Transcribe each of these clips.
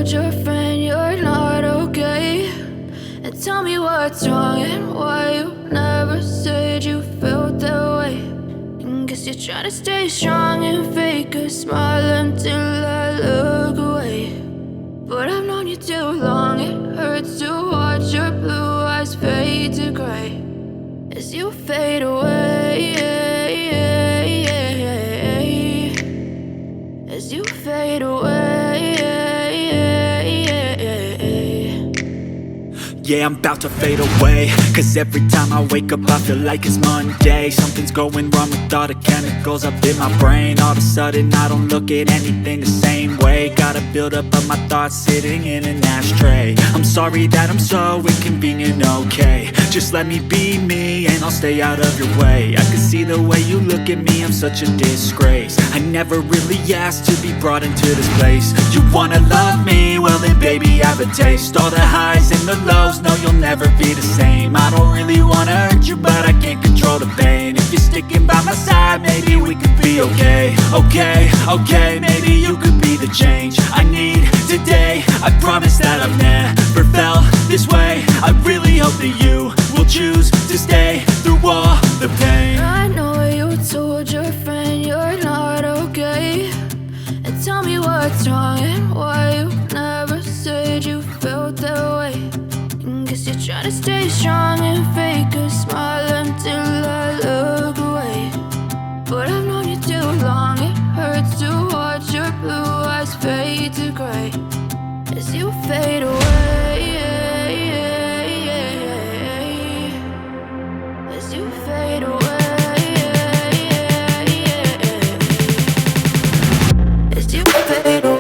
told your friend you're not okay, and tell me what's wrong and why you never said you felt that way. And guess you're trying to stay strong and fake a smile until I look away. But I've known you too long, it hurts to watch your blue eyes fade to gray as you fade away, as you fade away. Yeah, I'm about to fade away, cause every time I wake up I feel like it's Monday. Something's going wrong with all the chemicals up in my brain. All of a sudden I don't look at anything the same way. Got a build up of my thoughts sitting in an ashtray. I'm sorry that I'm so inconvenient, okay. Just let me be me and I'll stay out of your way. I can see the way you look at me, I'm such a disgrace. I never really asked to be brought into this place. You wanna love me? Well then baby have a taste. All the highs and the lows, no, you'll never be the same. I don't really wanna hurt you, but I can't control the pain. If you're sticking by my side, maybe we could be okay. Okay, maybe you could be the change I need today. I promise that I've never felt this way. I really hope that you will choose to stay through all the pain. I know you told your friend you're not okay, and tell me what's wrong and why you never said you felt that way. Guess you're trying to stay strong and fake a smile until I look away. But I've known you too long, it hurts to watch your blue eyes fade to gray as you fade away, as you fade away, as you fade away.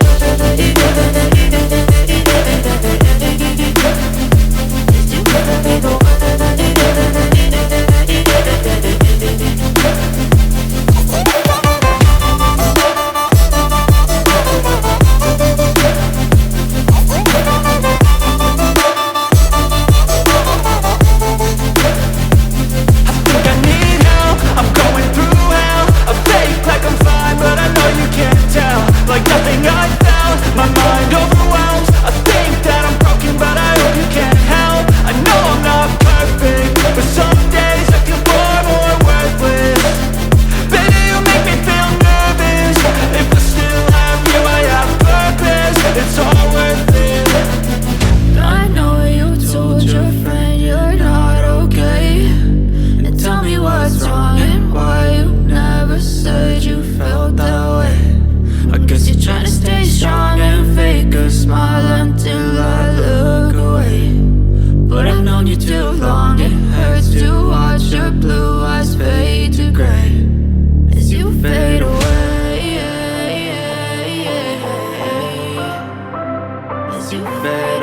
You fade